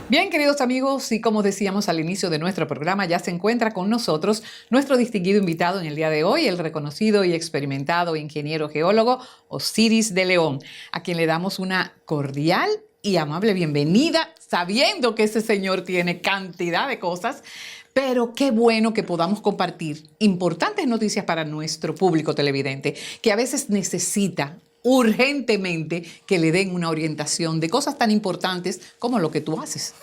Bien, queridos amigos, y como decíamos al inicio de nuestro programa, ya se encuentra con nosotros nuestro distinguido invitado en el día de hoy, el reconocido y experimentado ingeniero geólogo Osiris de León, a quien le damos una cordial y amable bienvenida, sabiendo que ese señor tiene cantidad de cosas, pero qué bueno que podamos compartir importantes noticias para nuestro público televidente, que a veces necesita urgentemente que le den una orientación de cosas tan importantes como lo que tú haces,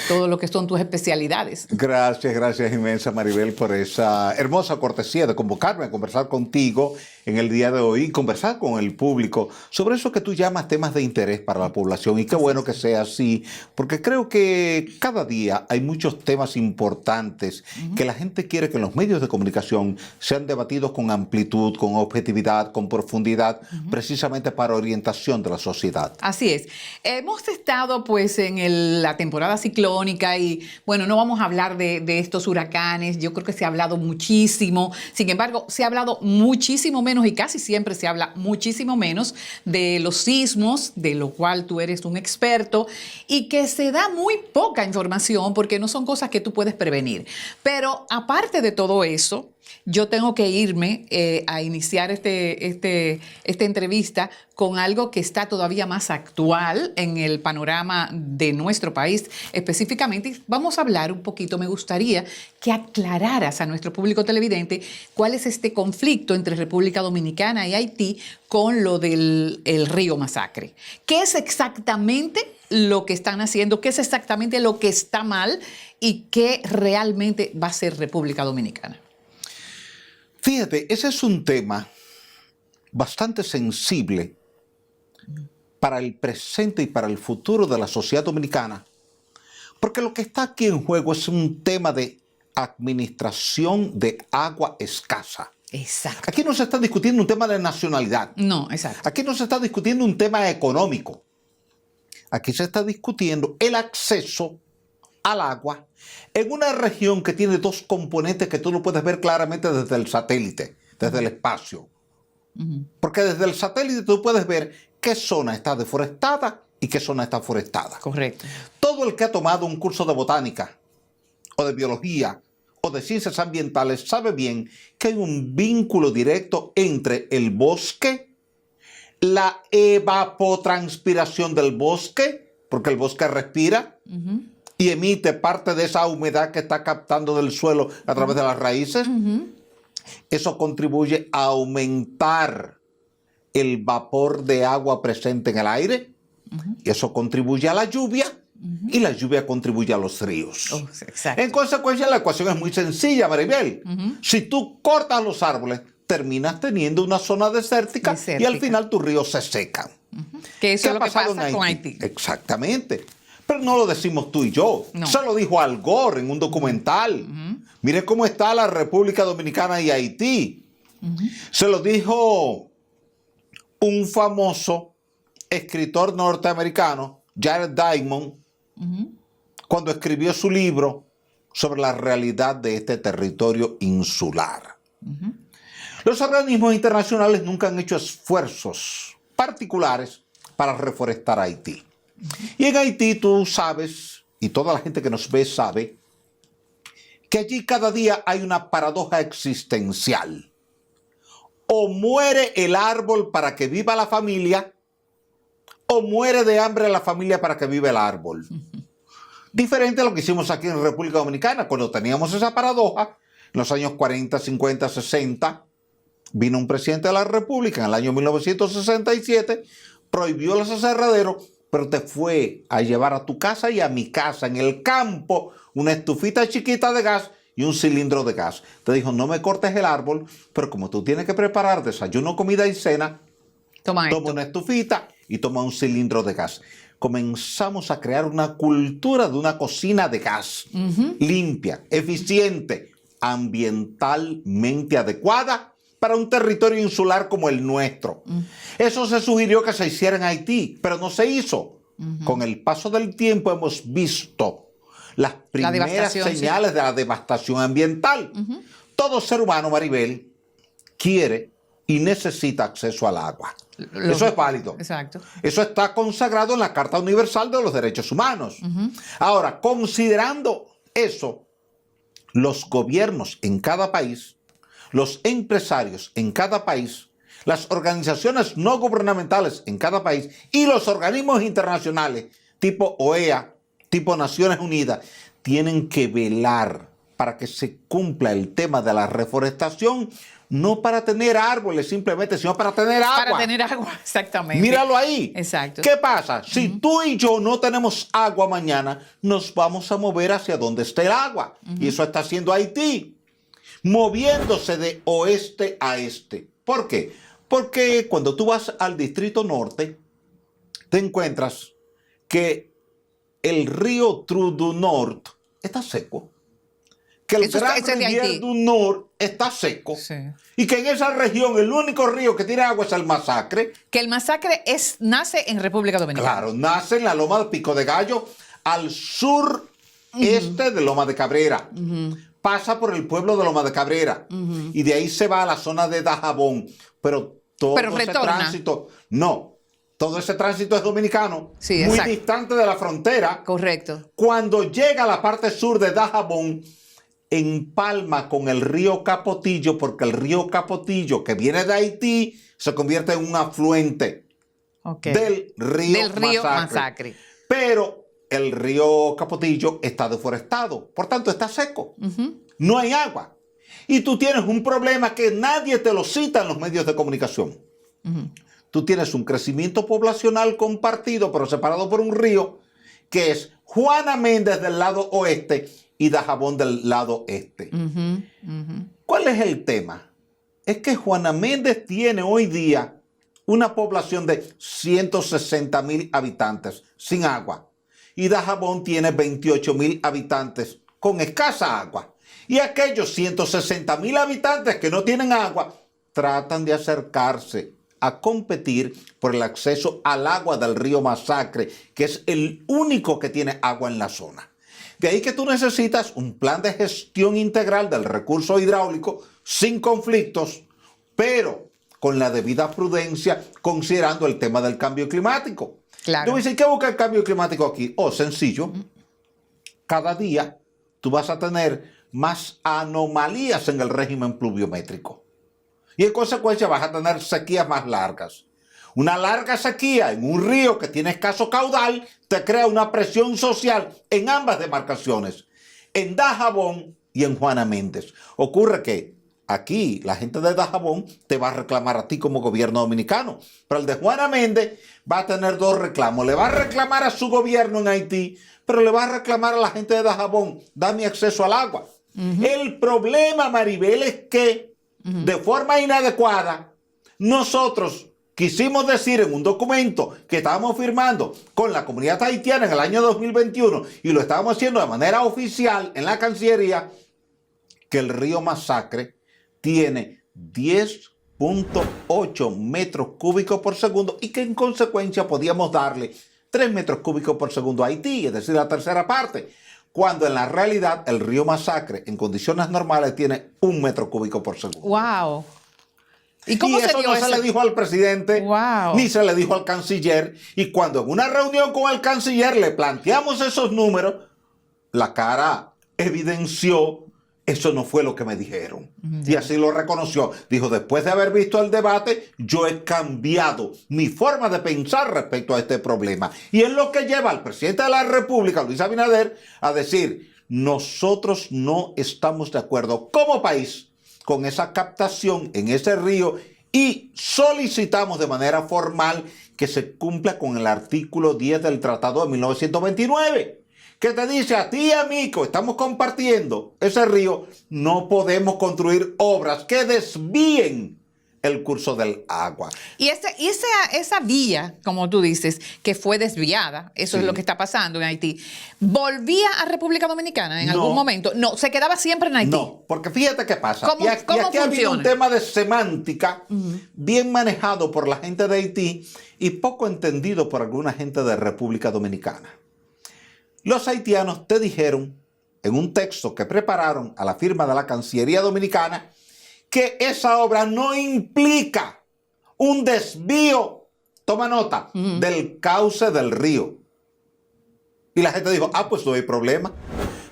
todo lo que son tus especialidades. Gracias inmensa Maribel por esa hermosa cortesía de convocarme a conversar contigo en el día de hoy y conversar con el público sobre eso que tú llamas temas de interés para la población. Y qué bueno que sea así, porque creo que cada día hay muchos temas importantes que la gente quiere que en los medios de comunicación sean debatidos con amplitud, con objetividad, con profundidad, precisamente para orientación de la sociedad. Así es. Hemos estado pues en la temporada ciclónica y bueno, no vamos a hablar de estos huracanes. Yo creo que se ha hablado muchísimo. Sin embargo, se ha hablado muchísimo menos y casi siempre se habla muchísimo menos de los sismos, de lo cual tú eres un experto, y que se da muy poca información porque no son cosas que tú puedes prevenir. Pero aparte de todo eso, yo tengo que irme a iniciar esta entrevista con algo que está todavía más actual en el panorama de nuestro país específicamente. Vamos a hablar un poquito, me gustaría que aclararas a nuestro público televidente cuál es este conflicto entre República Dominicana y Haití con lo del río Masacre. ¿Qué es exactamente lo que están haciendo? ¿Qué es exactamente lo que está mal? ¿Y qué realmente va a ser República Dominicana? Fíjate, ese es un tema bastante sensible para el presente y para el futuro de la sociedad dominicana, porque lo que está aquí en juego es un tema de administración de agua escasa. Exacto. Aquí no se está discutiendo un tema de nacionalidad. No, exacto. Aquí no se está discutiendo un tema económico. Aquí se está discutiendo el acceso al agua en una región que tiene dos componentes que tú lo puedes ver claramente desde el satélite, desde el espacio. Porque desde el satélite tú puedes ver qué zona está deforestada y qué zona está forestada. Correcto. Todo el que ha tomado un curso de botánica o de biología o de ciencias ambientales sabe bien que hay un vínculo directo entre el bosque, la evapotranspiración del bosque, porque el bosque respira, y emite parte de esa humedad que está captando del suelo a través de las raíces. Eso contribuye a aumentar el vapor de agua presente en el aire. Y eso contribuye a la lluvia. Y la lluvia contribuye a los ríos. En consecuencia, la ecuación es muy sencilla, Maribel. Si tú cortas los árboles, terminas teniendo una zona desértica. Y al final tus ríos se secan. Que eso es lo que pasa con Haití. Exactamente. Pero no lo decimos tú y yo. No. Se lo dijo Al Gore en un documental. Mire cómo está la República Dominicana y Haití. Se lo dijo un famoso escritor norteamericano, Jared Diamond, cuando escribió su libro sobre la realidad de este territorio insular. Los organismos internacionales nunca han hecho esfuerzos particulares para reforestar Haití. Y en Haití tú sabes, y toda la gente que nos ve sabe, que allí cada día hay una paradoja existencial. O muere el árbol para que viva la familia, o muere de hambre la familia para que viva el árbol. Diferente a lo que hicimos aquí en República Dominicana, cuando teníamos esa paradoja, en los años 40, 50, 60, vino un presidente de la República en el año 1967, prohibió los aserraderos, pero te fue a llevar a tu casa y a mi casa en el campo una estufita chiquita de gas y un cilindro de gas. Te dijo, no me cortes el árbol, pero como tú tienes que preparar desayuno, comida y cena, toma una estufita y toma un cilindro de gas. Comenzamos a crear una cultura de una cocina de gas, limpia, eficiente, ambientalmente adecuada para un territorio insular como el nuestro. Eso se sugirió que se hiciera en Haití, pero no se hizo. Con el paso del tiempo hemos visto las primeras señales de la devastación ambiental. Todo ser humano, Maribel, quiere y necesita acceso al agua. Eso es válido. Exacto. Eso está consagrado en la Carta Universal de los Derechos Humanos. Ahora, considerando eso, los gobiernos en cada país, los empresarios en cada país, las organizaciones no gubernamentales en cada país y los organismos internacionales tipo OEA, tipo Naciones Unidas, tienen que velar para que se cumpla el tema de la reforestación, no para tener árboles simplemente, sino para tener agua. Para tener agua, exactamente. Míralo ahí. Exacto. ¿Qué pasa? Si tú y yo no tenemos agua mañana, nos vamos a mover hacia donde esté el agua. Y eso está haciendo Haití, moviéndose de oeste a este. ¿Por qué? Porque cuando tú vas al Distrito Norte, te encuentras que el río True du Nord está seco, que el Gran Rivière du Nord está seco, sí, y que en esa región el único río que tiene agua es el Masacre. Que el Masacre nace en República Dominicana. Claro, nace en la Loma de Pico de Gallo, al sur este de Loma de Cabrera. Pasa por el pueblo de Loma de Cabrera y de ahí se va a la zona de Dajabón. Pero todo ese tránsito, no, todo ese tránsito es dominicano, sí, muy distante de la frontera. Correcto. Cuando llega a la parte sur de Dajabón, empalma con el río Capotillo, porque el río Capotillo, que viene de Haití, se convierte en un afluente del río Masacre. Pero el río Capotillo está deforestado, por tanto está seco, no hay agua. Y tú tienes un problema que nadie te lo cita en los medios de comunicación. Tú tienes un crecimiento poblacional compartido, pero separado por un río, que es Juana Méndez del lado oeste y Dajabón del lado este. ¿Cuál es el tema? Es que Juana Méndez tiene hoy día una población de 160,000 habitantes sin agua. Y Dajabón tiene 28,000 habitantes con escasa agua. Y aquellos 160,000 habitantes que no tienen agua tratan de acercarse a competir por el acceso al agua del río Masacre, que es el único que tiene agua en la zona. De ahí que tú necesitas un plan de gestión integral del recurso hidráulico sin conflictos, pero con la debida prudencia, considerando el tema del cambio climático. Claro. Tú dices, ¿qué busca el cambio climático aquí? Oh, sencillo. Cada día tú vas a tener más anomalías en el régimen pluviométrico. Y en consecuencia vas a tener sequías más largas. Una larga sequía en un río que tiene escaso caudal te crea una presión social en ambas demarcaciones, en Dajabón y en Juana Méndez. Ocurre que aquí la gente de Dajabón te va a reclamar a ti como gobierno dominicano, pero el de Juana Méndez va a tener dos reclamos. Le va a reclamar a su gobierno en Haití, pero le va a reclamar a la gente de Dajabón, dame acceso al agua. El problema, Maribel, es que de forma inadecuada nosotros quisimos decir en un documento que estábamos firmando con la comunidad haitiana en el año 2021 y lo estábamos haciendo de manera oficial en la Cancillería, que el río Masacre tiene 10.8 metros cúbicos por segundo y que en consecuencia podíamos darle 3 metros cúbicos por segundo a Haití, es decir, la tercera parte, cuando en la realidad el río Masacre en condiciones normales tiene 1 metro cúbico por segundo. ¡Wow! ¿Y cómo eso no se le dijo al presidente, ni se le dijo al canciller. Y cuando en una reunión con el canciller le planteamos esos números, la cara evidenció, eso no fue lo que me dijeron. Y así lo reconoció. Dijo, después de haber visto el debate, yo he cambiado mi forma de pensar respecto a este problema. Y es lo que lleva al presidente de la República, Luis Abinader, a decir, nosotros no estamos de acuerdo como país con esa captación en ese río y solicitamos de manera formal que se cumpla con el artículo 10 del Tratado de 1929. Que te dice a ti y a mí que estamos compartiendo ese río, no podemos construir obras que desvíen el curso del agua. Y esa vía, como tú dices, que fue desviada, eso es lo que está pasando en Haití, ¿volvía a República Dominicana en algún momento? No, se quedaba siempre en Haití. No, porque fíjate qué pasa. ¿Cómo aquí ha habido un tema de semántica bien manejado por la gente de Haití y poco entendido por alguna gente de República Dominicana. Los haitianos te dijeron, en un texto que prepararon a la firma de la Cancillería Dominicana, que esa obra no implica un desvío toma nota, del cauce del río. Y la gente dijo, pues no hay problema.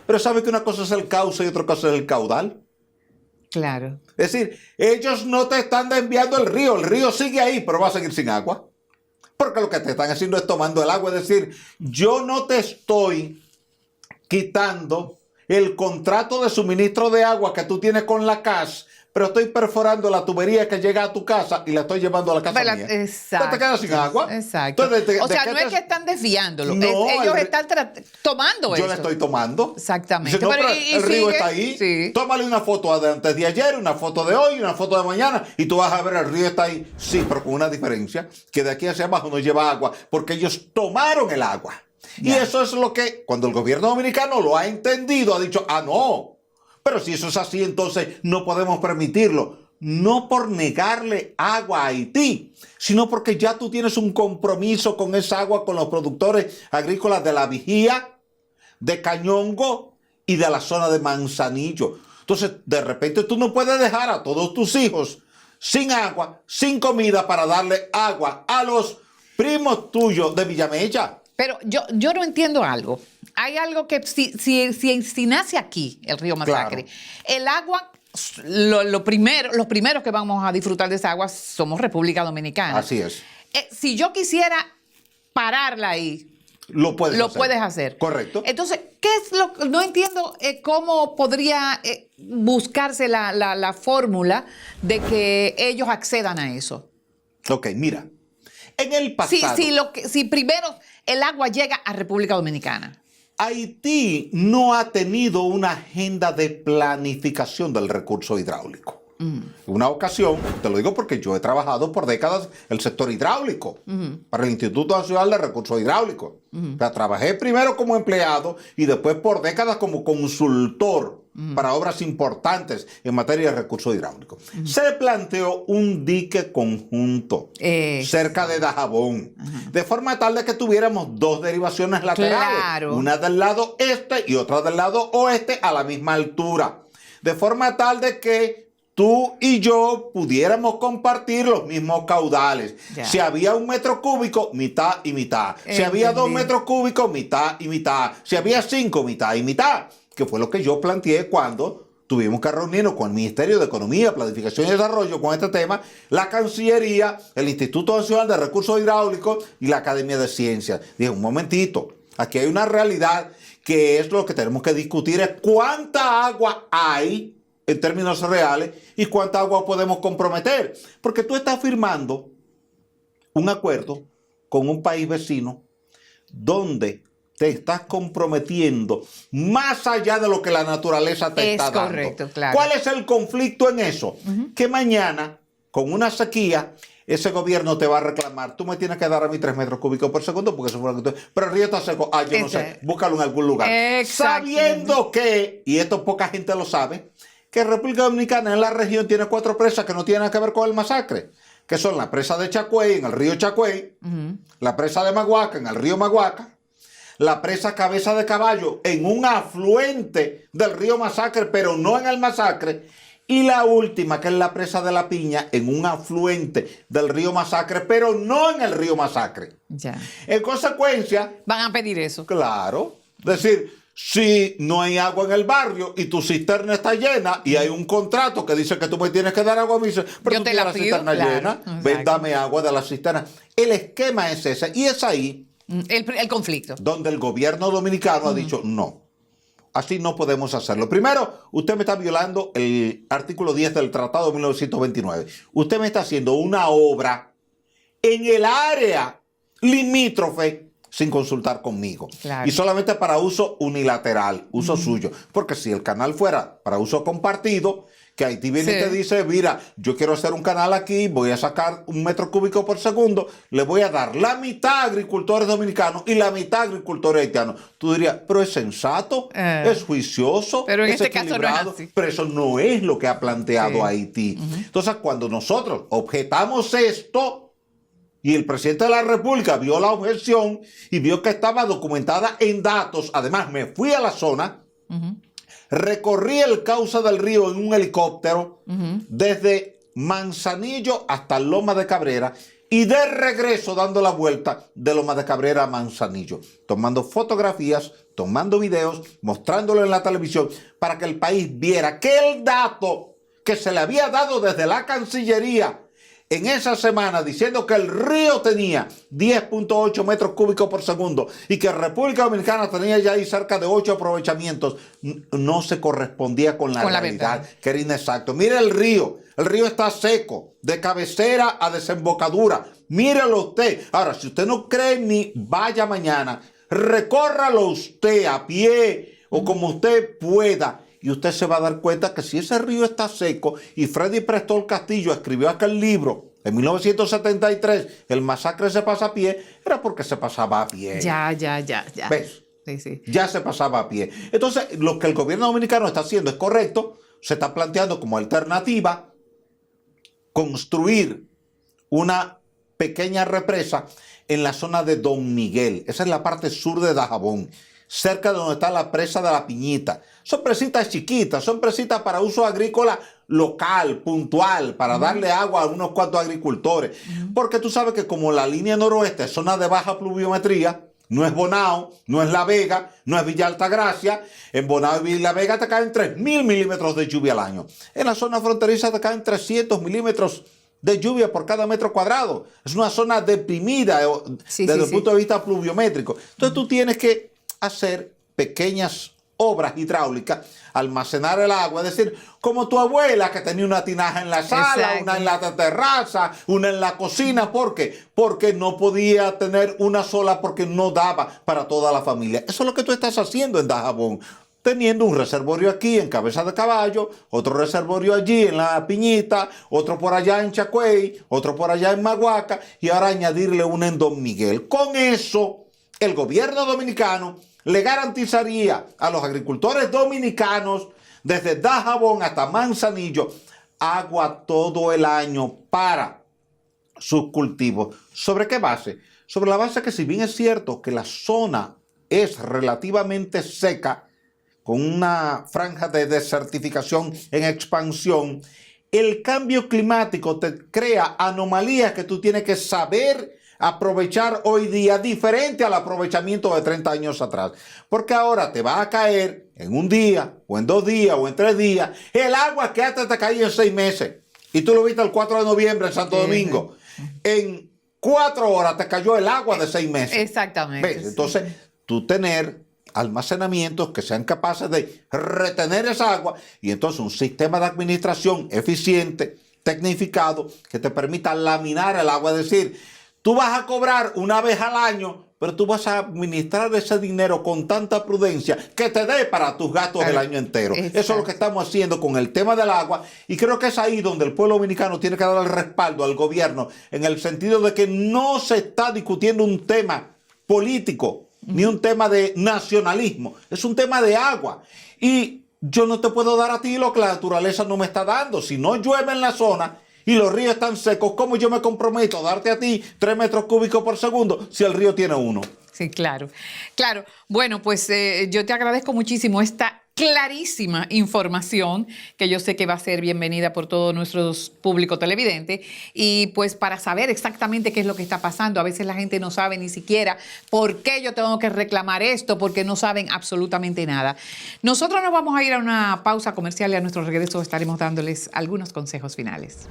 Pero ¿sabe que una cosa es el cauce y otra cosa es el caudal? Claro. Es decir, ellos no te están enviando el río sigue ahí, pero va a seguir sin agua. Porque lo que te están haciendo es tomando el agua, es decir, yo no te estoy quitando el contrato de suministro de agua que tú tienes con la CAS, pero estoy perforando la tubería que llega a tu casa y la estoy llevando a la casa mía. Exacto. Entonces te quedas sin agua. Exacto. Entonces, o sea, no es que están desviándolo. No, ellos están tomando eso. Yo le estoy tomando. Exactamente. Dice, no, pero el río está ahí. Sí. Tómale una foto de antes de ayer, una foto de hoy, una foto de mañana y tú vas a ver el río está ahí. Sí, pero con una diferencia, que de aquí hacia abajo no lleva agua porque ellos tomaron el agua. Y eso es lo que, cuando el gobierno dominicano lo ha entendido, ha dicho, no. Pero si eso es así, entonces no podemos permitirlo. No por negarle agua a Haití, sino porque ya tú tienes un compromiso con esa agua, con los productores agrícolas de La Vigía, de Cañongo y de la zona de Manzanillo. Entonces, de repente tú no puedes dejar a todos tus hijos sin agua, sin comida para darle agua a los primos tuyos de Villamella. Pero yo no entiendo algo. Hay algo que si nace aquí el río Masacre, claro, el agua, los primeros que vamos a disfrutar de esa agua somos República Dominicana. Así es. Si yo quisiera pararla ahí, lo puedes hacer. Correcto. Entonces, no entiendo cómo podría buscarse la fórmula de que ellos accedan a eso. Ok, mira. En el pasado, si primero el agua llega a República Dominicana. Haití no ha tenido una agenda de planificación del recurso hidráulico. Una ocasión, te lo digo porque yo he trabajado por décadas el sector hidráulico para el Instituto Nacional de Recursos Hidráulicos. O sea, trabajé primero como empleado y después por décadas como consultor para obras importantes en materia de recursos hidráulicos. Se planteó un dique conjunto cerca de Dajabón, de forma tal de que tuviéramos dos derivaciones laterales, claro, una del lado este y otra del lado oeste a la misma altura, de forma tal de que tú y yo pudiéramos compartir los mismos caudales. Ya. Si había 1 metro cúbico, mitad y mitad. Si había 2 metros cúbicos, mitad y mitad. Si había 5, mitad y mitad. Que fue lo que yo planteé cuando tuvimos que reunirnos con el Ministerio de Economía, Planificación y Desarrollo con este tema, la Cancillería, el Instituto Nacional de Recursos Hidráulicos y la Academia de Ciencias. Dije, un momentito, aquí hay una realidad que es lo que tenemos que discutir, es cuánta agua hay en términos reales y cuánta agua podemos comprometer. Porque tú estás firmando un acuerdo con un país vecino donde te estás comprometiendo más allá de lo que la naturaleza te está dando. Es correcto, claro. ¿Cuál es el conflicto en eso? Que mañana, con una sequía, ese gobierno te va a reclamar, tú me tienes que dar a mí 3 metros cúbicos por segundo porque eso fue lo que tú... Pero el río está seco. Yo no sé, búscalo en algún lugar. Sabiendo que, y esto poca gente lo sabe, que República Dominicana en la región tiene 4 presas que no tienen nada que ver con el masacre, que son la presa de Chagüey en el río Chagüey, la presa de Maguaca en el río Maguaca, la presa Cabeza de Caballo en un afluente del río Masacre, pero no en el Masacre, y la última, que es la presa de La Piña, en un afluente del río Masacre, pero no en el río Masacre. Ya. En consecuencia... Van a pedir eso. Claro. Es decir, si no hay agua en el barrio y tu cisterna está llena y hay un contrato que dice que tú me tienes que dar agua, me dice, pero yo tú te tienes la pido, cisterna llena, exacto. Ven, dame agua de la cisterna. El esquema es ese, y es ahí el conflicto donde el gobierno dominicano ha dicho no, así no podemos hacerlo. Primero, usted me está violando el artículo 10 del Tratado de 1929. Usted me está haciendo una obra en el área limítrofe sin consultar conmigo. Claro. Y solamente para uso unilateral, uso suyo. Porque si el canal fuera para uso compartido, que Haití viene y te dice, mira, yo quiero hacer un canal aquí, voy a sacar 1 metro cúbico por segundo, le voy a dar la mitad a agricultores dominicanos y la mitad a agricultores haitianos. Tú dirías, pero es sensato, es juicioso, pero en es este equilibrado. caso no es así. Pero eso no es lo que ha planteado Haití. Entonces, cuando nosotros objetamos esto, y el presidente de la República vio la objeción y vio que estaba documentada en datos, además me fui a la zona, recorrí el cauce del río en un helicóptero desde Manzanillo hasta Loma de Cabrera y de regreso dando la vuelta de Loma de Cabrera a Manzanillo, tomando fotografías, tomando videos, mostrándolo en la televisión para que el país viera que el dato que se le había dado desde la Cancillería en esa semana diciendo que el río tenía 10.8 metros cúbicos por segundo y que República Dominicana tenía ya ahí cerca de 8 aprovechamientos, no se correspondía con la realidad, que era inexacto. Mire el río está seco, de cabecera a desembocadura, mírelo usted. Ahora, si usted no cree en mí, vaya mañana, recórralo usted a pie o como usted pueda. Y usted se va a dar cuenta que si ese río está seco, y Freddy Prestol Castillo escribió aquel libro en 1973, El masacre se pasa a pie, era porque se pasaba a pie. Ya. ¿Ves? Sí. Ya se pasaba a pie. Entonces, lo que el gobierno dominicano está haciendo es correcto, se está planteando como alternativa construir una pequeña represa en la zona de Don Miguel. Esa es la parte sur de Dajabón, cerca de donde está la presa de la Piñita. Son presitas chiquitas, son presitas para uso agrícola local, puntual, para darle agua a unos cuantos agricultores. Porque tú sabes que como la línea noroeste es zona de baja pluviometría, no es Bonao, no es La Vega, no es Villa Altagracia. En Bonao y La Vega te caen 3.000 milímetros de lluvia al año. En la zona fronteriza te caen 300 milímetros de lluvia por cada metro cuadrado. Es una zona deprimida desde el punto de vista pluviométrico. Entonces tú tienes que hacer pequeñas obras hidráulicas, almacenar el agua, es decir, como tu abuela que tenía una tinaja en la sala, una en la terraza, una en la cocina. ¿Por qué? Porque no podía tener una sola porque no daba para toda la familia. Eso es lo que tú estás haciendo en Dajabón, teniendo un reservorio aquí en Cabeza de Caballo, otro reservorio allí en La Piñita, otro por allá en Chagüey, otro por allá en Maguaca y ahora añadirle uno en Don Miguel. Con eso, el gobierno dominicano le garantizaría a los agricultores dominicanos desde Dajabón hasta Manzanillo agua todo el año para sus cultivos. ¿Sobre qué base? Sobre la base que si bien es cierto que la zona es relativamente seca, con una franja de desertificación en expansión, el cambio climático te crea anomalías que tú tienes que saber aprovechar hoy día diferente al aprovechamiento de 30 años atrás. Porque ahora te va a caer en un día, o en 2 días, o en 3 días, el agua que antes te caía en 6 meses. Y tú lo viste el 4 de noviembre en Santo Domingo. En 4 horas te cayó el agua de 6 meses. Exactamente. ¿Ves? Entonces, tú tener almacenamientos que sean capaces de retener esa agua y entonces un sistema de administración eficiente, tecnificado, que te permita laminar el agua. Es decir, tú vas a cobrar una vez al año, pero tú vas a administrar ese dinero con tanta prudencia que te dé para tus gastos del año entero. Exacto. Eso es lo que estamos haciendo con el tema del agua y creo que es ahí donde el pueblo dominicano tiene que dar el respaldo al gobierno en el sentido de que no se está discutiendo un tema político ni un tema de nacionalismo, es un tema de agua. Y yo no te puedo dar a ti lo que la naturaleza no me está dando. Si no llueve en la zona y los ríos están secos, ¿cómo yo me comprometo a darte a ti 3 metros cúbicos por segundo si el río tiene 1? Sí, claro. Claro. Bueno, pues yo te agradezco muchísimo esta clarísima información que yo sé que va a ser bienvenida por todos nuestros público televidentes y pues para saber exactamente qué es lo que está pasando. A veces la gente no sabe ni siquiera por qué yo tengo que reclamar esto, porque no saben absolutamente nada. Nosotros nos vamos a ir a una pausa comercial y a nuestro regreso estaremos dándoles algunos consejos finales.